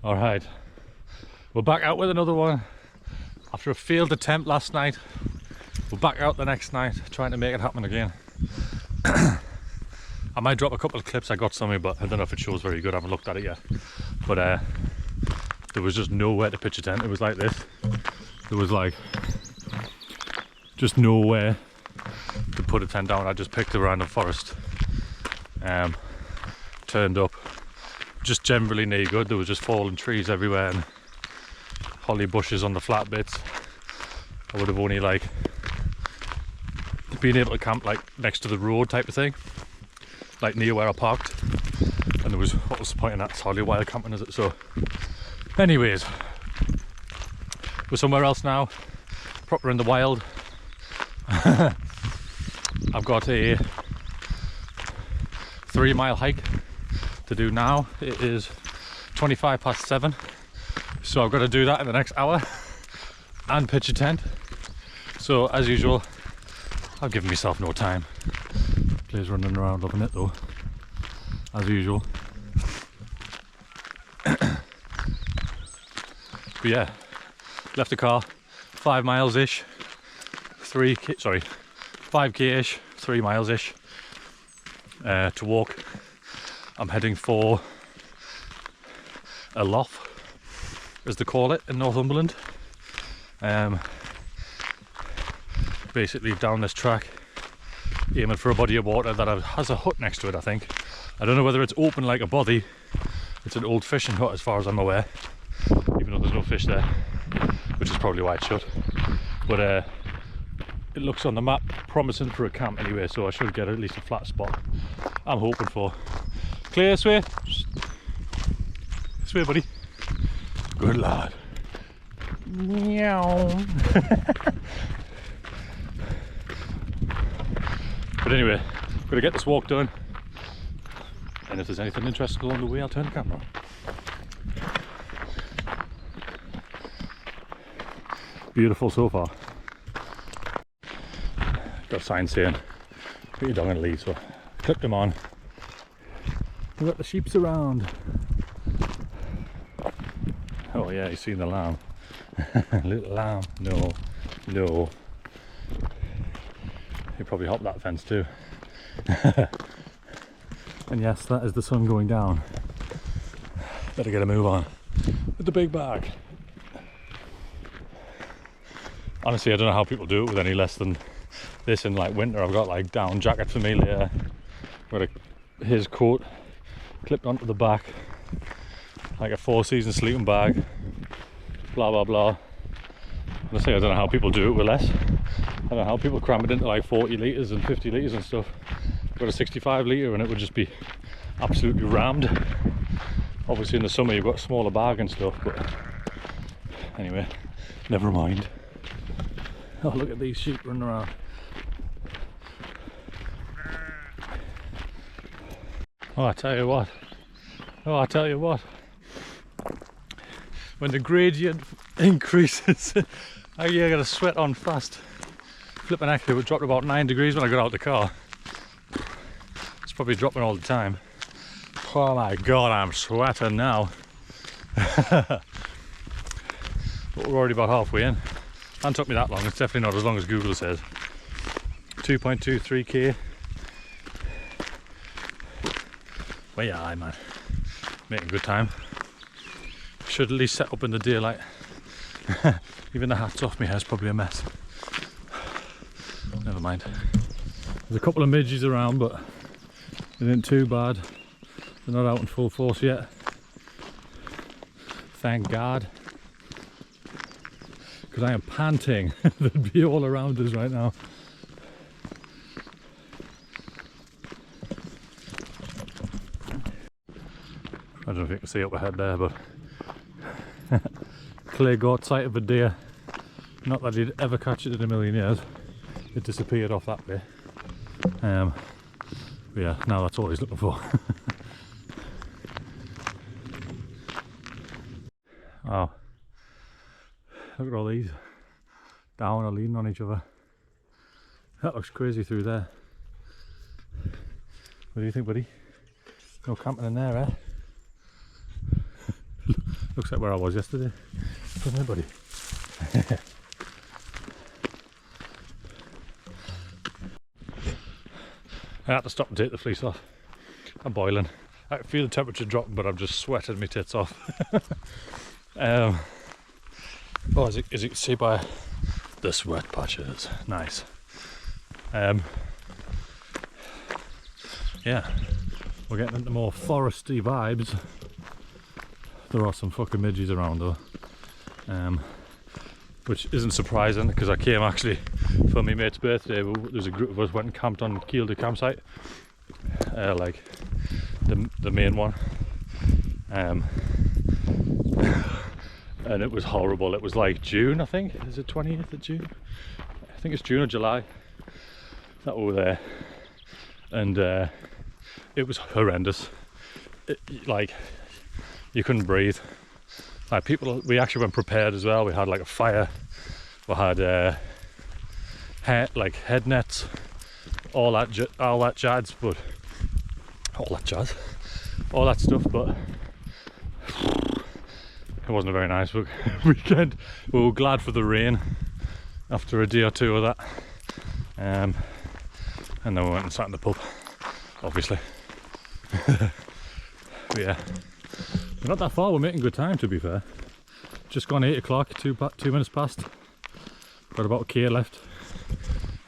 Alright, we're back out with another one. After a failed attempt last night, we're back out the next night, trying to make it happen again. I might drop a couple of clips I got somewhere, but I don't know if it shows very good, I haven't looked at it yet. But there was just nowhere to pitch a tent. It was like this. There was like just nowhere to put a tent down. I just picked a random forest, turned up, just generally no good. There was just fallen trees everywhere and holly bushes on the flat bits. I would have only like been able to camp like next to the road type of thing, like near where I parked. And there was, what was the point in that? It's hardly wild camping, is it? So anyways, we're somewhere else now, proper in the wild. I've got a 3-mile hike to do now. It is 25 past 7, so I've got to do that in the next hour and pitch a tent. So as usual, I've given myself no time. Players running around loving it though, as usual. But yeah, left the car 5 miles ish, 5k ish, 3 miles ish to walk. I'm heading for a loft, as they call it in Northumberland. Basically down this track, aiming for a body of water that has a hut next to it, I think. I don't know whether it's open like a bothy. It's an old fishing hut as far as I'm aware, even though there's no fish there, which is probably why it's shut. But it looks on the map promising for a camp anyway, so I should get at least a flat spot. I'm hoping for. Clear, sway. Sway, buddy. Good lad. Meow. But anyway, I'm gonna get this walk done, and if there's anything interesting along the way, I'll turn the camera on. Beautiful so far. Got a sign saying put your dog on a lead, so I clipped them on. We've got the sheeps around. Oh yeah, you've seen the lamb. Little lamb. No. He probably hopped that fence too. And yes, that is the sun going down. Better get a move on with the big bag. Honestly, I don't know how people do it with any less than this in like winter. I've got like down jacket for me later. Got his coat clipped onto the back, like a 4-season sleeping bag. Blah blah blah. Honestly, I don't know how people do it with less. I don't know how people cram it into like 40 litres and 50 litres and stuff. I've got a 65 litre and it would just be absolutely rammed. Obviously in the summer you've got a smaller bag and stuff, but anyway, never mind. Oh, look at these sheep running around. Oh, I tell you what. When the gradient increases, I get a sweat on fast. Flipping heck, it dropped about 9 degrees when I got out of the car. It's probably dropping all the time. Oh my god, I'm sweating now. But we're already about halfway in. Hasn't took me that long, it's definitely not as long as Google says. 2.23k. Well yeah, man. Making good time. Should at least set up in the daylight. Even the hat's off my hair's probably a mess. Never mind. There's a couple of midges around, but they ain't too bad. They're not out in full force yet. Thank God. Because I am panting. They'd be all around us right now. I don't know if you can see up ahead there, but clear got sight of a deer. Not that he'd ever catch it in a million years. It disappeared off that way. But yeah, now that's all he's looking for. Wow. Look at all these. Down or leaning on each other. That looks crazy through there. What do you think, buddy? No camping in there, eh? looks like where I was yesterday. Come here, buddy. I had to stop and take the fleece off. I'm boiling. I can feel the temperature dropping, but I'm just sweating my tits off. Oh, as you can see by the sweat patches. Nice. Yeah, we're getting into more foresty vibes. There are some fucking midges around though, which isn't surprising because I came actually for my mate's birthday. There's a group of us went and camped on Kielder campsite, like the main one, and it was horrible. It was like June, I think. Is it 20th of June? I think it's June or July that we were there, and it was horrendous. Like, you couldn't breathe. Like, people, we actually went prepared as well. We had like a fire, we had head nets, all that jazz, but all that stuff, but it wasn't a very nice weekend. We were glad for the rain after a day or two of that, and then we went and sat in the pub, obviously. But yeah, we're not that far. We're making good time, to be fair. Just gone 8 o'clock, 2 minutes past. Got about a K left.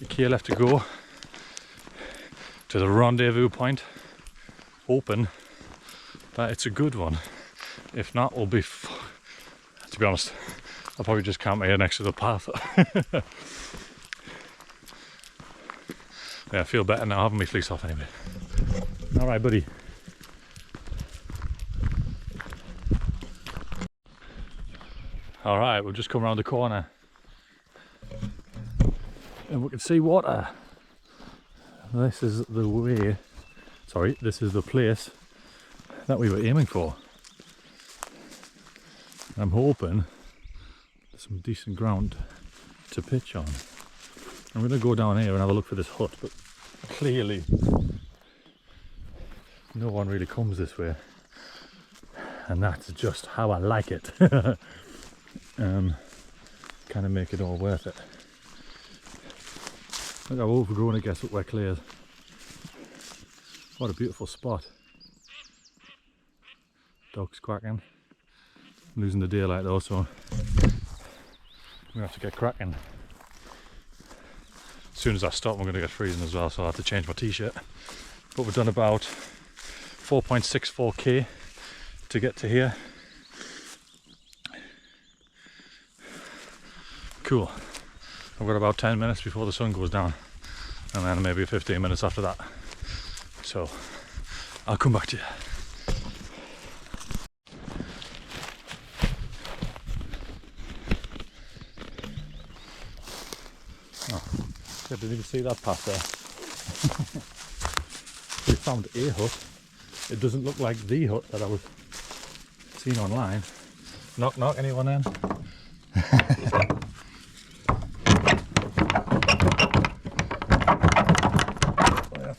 A K left to go to the rendezvous point. Hoping that it's a good one. If not, we'll be. To be honest, I'll probably just camp here next to the path. Yeah, I feel better now having my fleece off anyway. All right, buddy. All right, we've just come around the corner and we can see water. This is the way, sorry, this is the place that we were aiming for. I'm hoping there's some decent ground to pitch on. I'm going to go down here and have a look for this hut, but clearly no one really comes this way, and that's just how I like it. Kind of make it all worth it. Look how overgrown it gets up where cleared. What a beautiful spot. Dogs quacking. I'm losing the daylight though, so I'm gonna have to get cracking. As soon as I stop, I'm gonna get freezing as well, so I'll have to change my t-shirt. But we've done about 4.64k to get to here. Cool. I've got about 10 minutes before the sun goes down, and then maybe 15 minutes after that. So I'll come back to you. Oh, I didn't even see that path there. We found a hut. It doesn't look like the hut that I was seeing online. Knock knock, anyone in?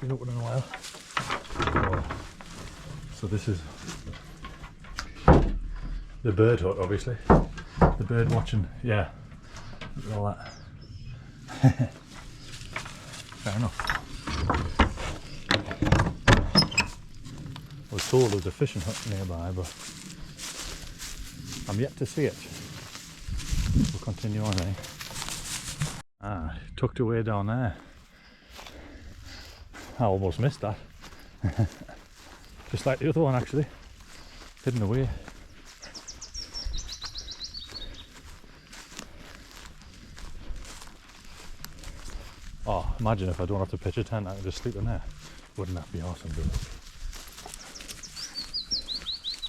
Been open in a while. Oh. So this is the bird hut, obviously. The bird watching, yeah. Look at all that. Fair enough. I was told there's a fishing hut nearby, but I'm yet to see it. We'll continue on, eh? Ah, tucked away down there. I almost missed that. Just like the other one, actually. Hidden away. Oh, imagine if I don't have to pitch a tent, I can just sleep in there. Wouldn't that be awesome, dude?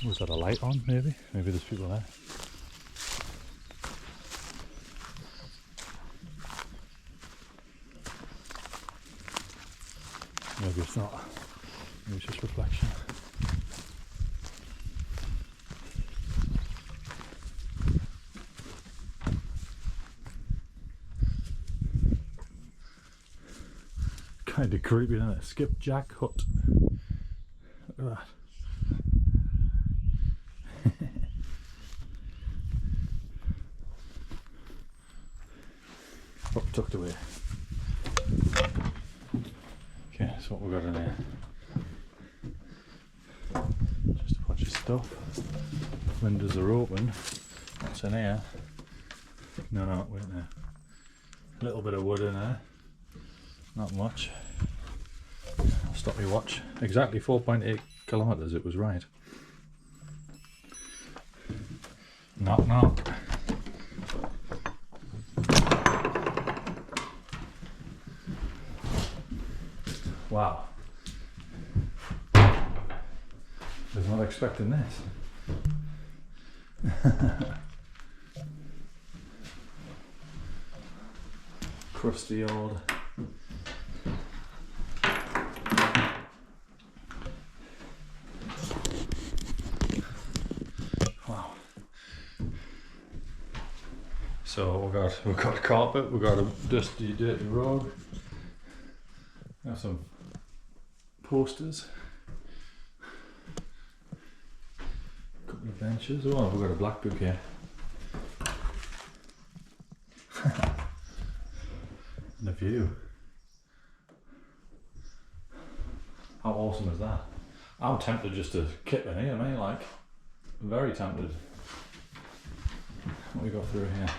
Was that a light on, maybe? Maybe there's people there. Maybe it's not. Maybe it's just reflection. Kind of creepy, isn't it? Skipjack hut. Look at that. tucked away. Okay, so what we've got in here. Just a bunch of stuff. Windows are open. What's in here? No, wait there. A little bit of wood in there. Not much. I'll stop my watch. Exactly 4.8 kilometres, it was right. Knock knock. Wow. Was not expecting this. Crusty old. Wow. So we've got a carpet, we've got a dusty, dirty rug. We have some posters. A couple of benches. Oh, we've got a black book here. And a view. How awesome is that? I'm tempted just to kip in here, mate, like. Very tempted. What we got through here?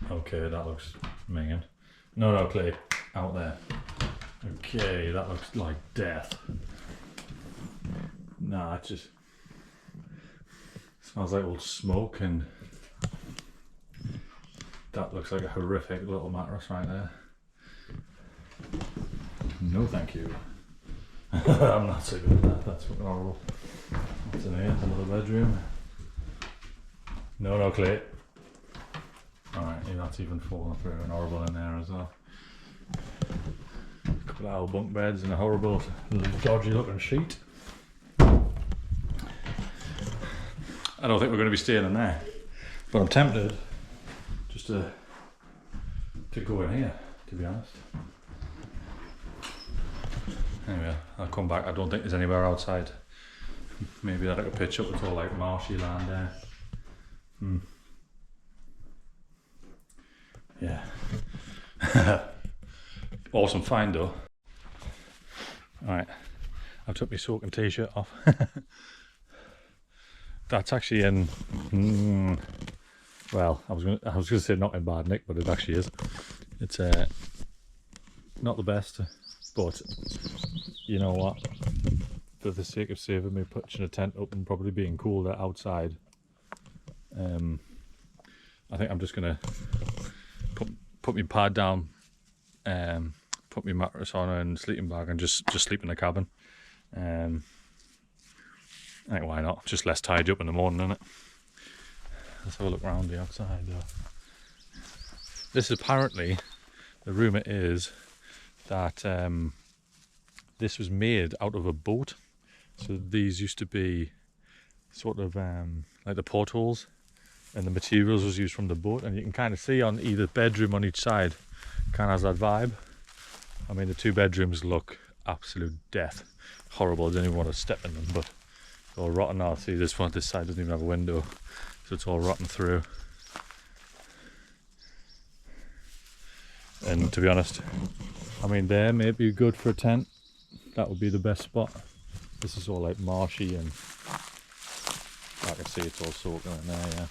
Okay, that looks minging. No, Clay, out there. Okay, that looks like death. Nah, it just smells like old smoke, and that looks like a horrific little mattress right there. No thank you. I'm not so good at that, that's fucking horrible. What's in here? Another bedroom. No, Clay. Alright, yeah, that's even fallen through and horrible in there as well. A couple of old bunk beds and a horrible, dodgy looking sheet. I don't think we're going to be staying in there, but I'm tempted just to go in here, to be honest. Anyway, I'll come back. I don't think there's anywhere outside. Maybe that I could pitch up. It's all like marshy land there. Yeah. Awesome find though. Alright, I've took my soaking t-shirt off. That's actually in well, I was gonna say not in bad nick, but it actually is. It's not the best, but you know what? For the sake of saving me putting a tent up and probably being colder outside, I think I'm just gonna put my pad down, put my mattress on and sleeping bag, and just sleep in the cabin. I think why not? Just less tidy up in the morning, innit? Let's have a look around the outside though. This is apparently, the rumour is that this was made out of a boat. So these used to be sort of like the portholes, and the materials was used from the boat, and you can kind of see on either bedroom on each side kind of has that vibe. I mean, the two bedrooms look absolute death. Horrible, I don't even want to step in them, but it's all rotten now. See, this side doesn't even have a window, so it's all rotten through. And to be honest, I mean, there may be good for a tent. That would be the best spot. This is all like marshy, and I can see it's all soaking in there, yeah.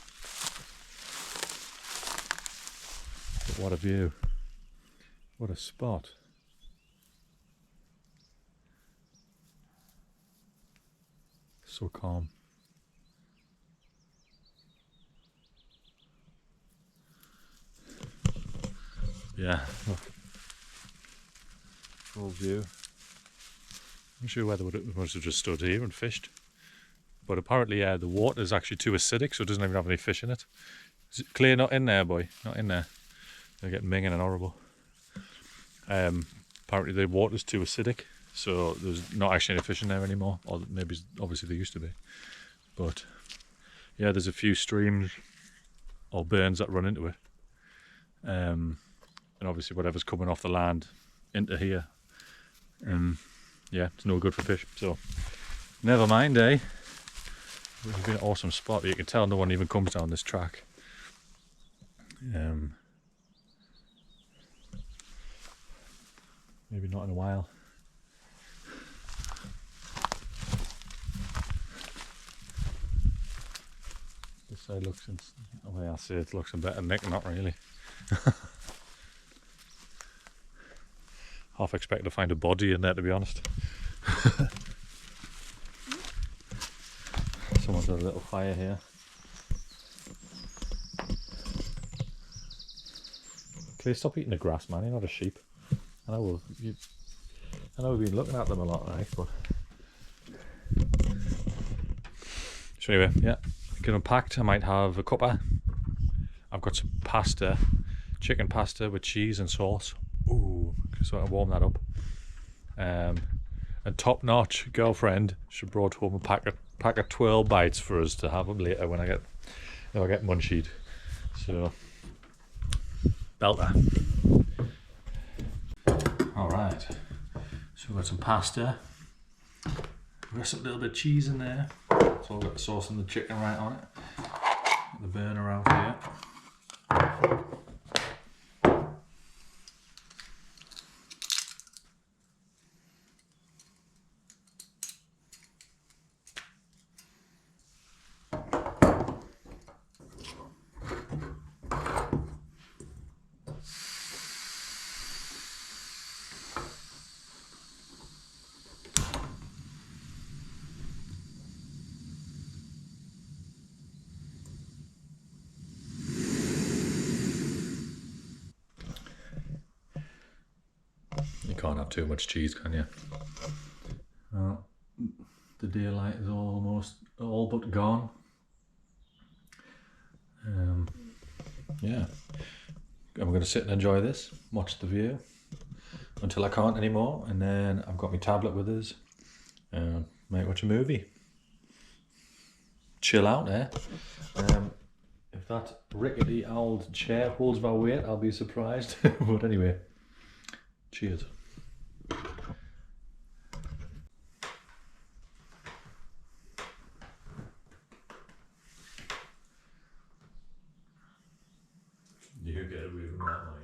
But what a view. What a spot. So calm. Yeah, look. Full view. I'm not sure whether it must have just stood here and fished. But apparently, yeah, the water is actually too acidic, so it doesn't even have any fish in it. Is it clear? Not in there, boy. Not in there. They're getting minging and horrible. Apparently the water's too acidic, so there's not actually any fish in there anymore. Or maybe, obviously there used to be. But yeah, there's a few streams or burns that run into it. And obviously whatever's coming off the land into here. Yeah, it's no good for fish. So never mind, eh? It's been an awesome spot, but you can tell no one even comes down this track. Maybe not in a while. This side looks, the way I see it, looks a better nick, not really. Half expect to find a body in there, to be honest. Someone's got a little fire here. Please stop eating the grass, man. You're not a sheep. I know we've been looking at them a lot, right? But so anyway, yeah, get unpacked. I might have a cuppa. I've got some pasta, chicken pasta with cheese and sauce. Ooh, so I can warm that up. And top-notch girlfriend, she brought home a pack of 12 bites for us to have them later when I get munchied. So belter. All right. So we've got some pasta. We've got some little bit of cheese in there. So I've got the sauce and the chicken right on it. Get the burner out here. You can't have too much cheese, can you? The daylight is almost all but gone. Yeah, I'm going to sit and enjoy this, watch the view until I can't anymore, and then I've got my tablet with us. Might watch a movie. Chill out, eh? If that rickety old chair holds my weight, I'll be surprised. But anyway, cheers. You get away from that, mind.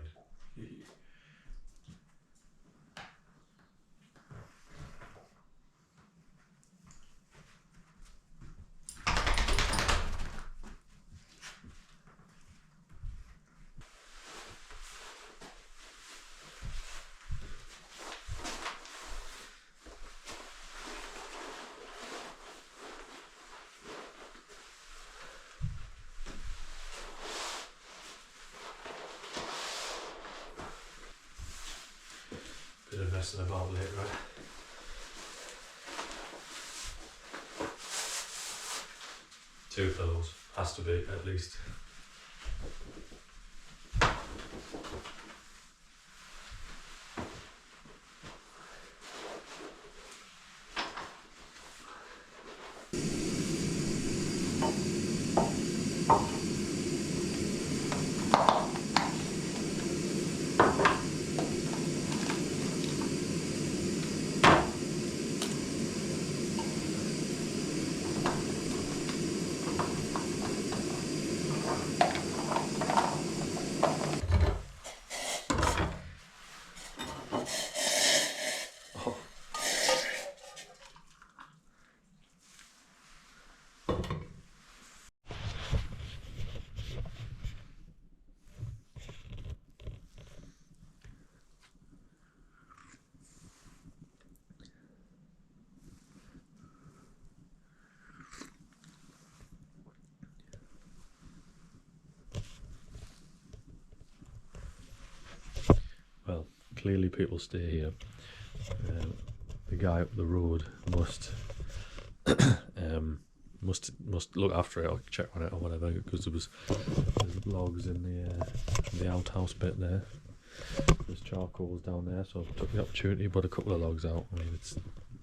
Bit of messing about later, right? Two pillows, has to be at least. Well, clearly people stay here. The guy up the road must must look after it or check on it or whatever, because there's logs in the outhouse bit there. There's charcoals down there, so I took the opportunity to put a couple of logs out. I mean, it's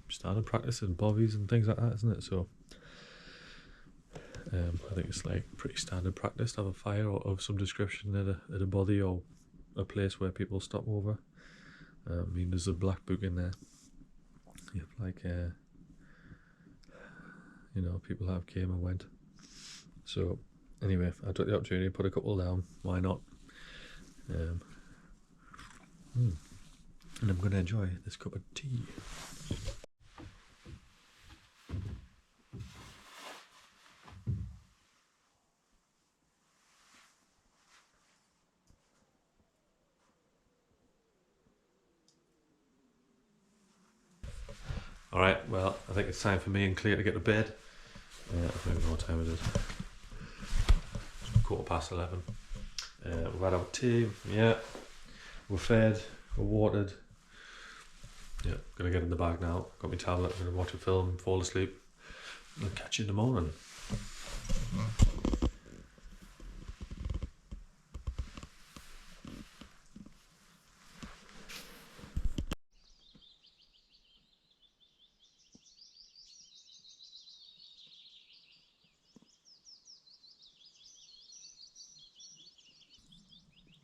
standard practice in bobbies and things like that, isn't it? So I think it's like pretty standard practice to have a fire of some description at a body or a place where people stop over. I mean, there's a black book in there. You have like you know, people have came and went. So Anyway, I took the opportunity to put a couple down. Why not? And I'm going to enjoy this cup of tea. Alright, well, I think it's time for me and Claire to get to bed. I don't even know what time it is. It's 11:15. We've had our tea, yeah. We're fed, we're watered. Yeah, gonna get in the bag now. Got my tablet, gonna watch a film, fall asleep. I'll catch you in the morning.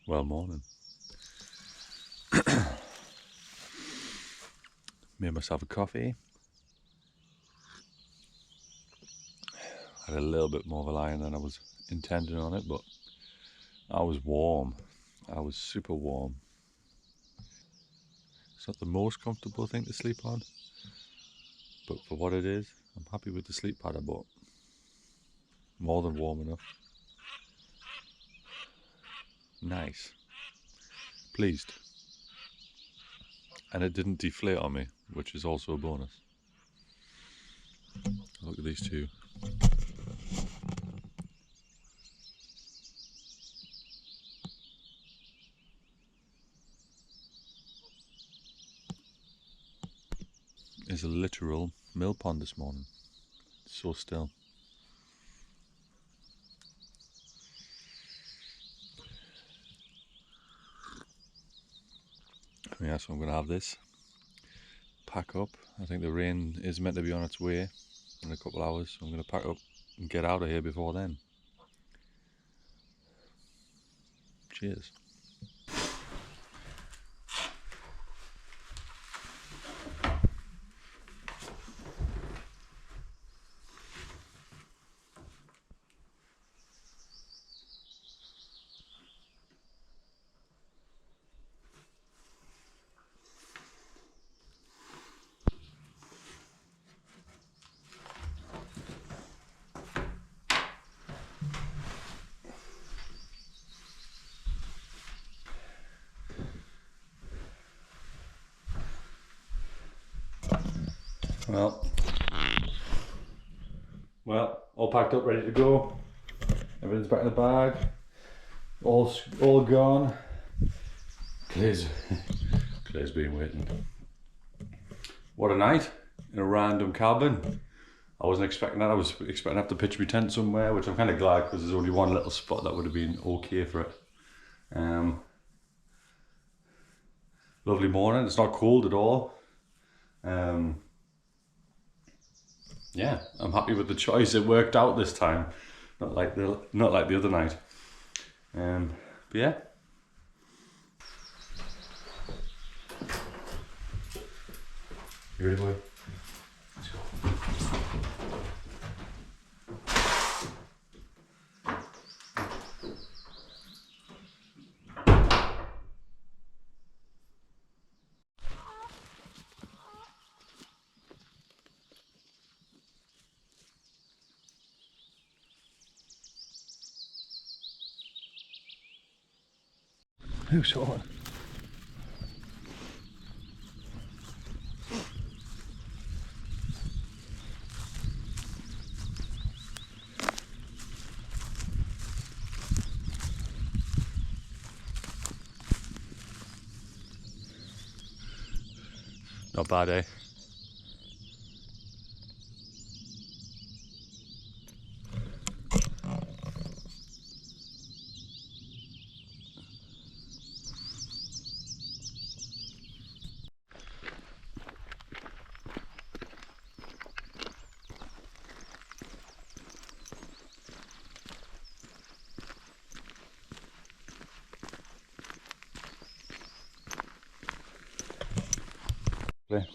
Well, morning. Made myself a coffee. Had a little bit more of a lie than I was intending on it, but I was warm. I was super warm. It's not the most comfortable thing to sleep on, but for what it is, I'm happy with the sleep pad I bought. More than warm enough. Nice. Pleased. And it didn't deflate on me, which is also a bonus. Look at these two. It's a literal mill pond this morning. It's so still. Yeah, so I'm going to have this. Pack up. I think the rain is meant to be on its way in a couple hours, so I'm going to pack up and get out of here before then. Cheers. Well, all packed up, ready to go. Everything's back in the bag. All gone. Claire's been waiting. What a night in a random cabin. I wasn't expecting that. I was expecting to have to pitch my tent somewhere, which I'm kind of glad because there's only one little spot that would have been okay for it. Lovely morning. It's not cold at all. Yeah, I'm happy with the choice. It worked out this time, not like the other night. But yeah. You ready, boy? Let's go. Who's on? Not bad, eh? Play.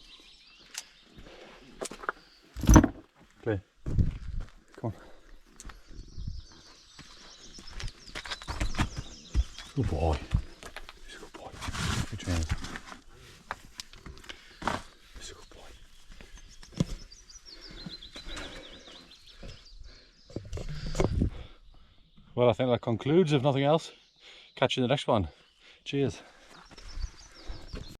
Play. Come on. Good boy. He's a good boy. Good James. He's a good boy. Well, I think that concludes, if nothing else. Catch you in the next one. Cheers.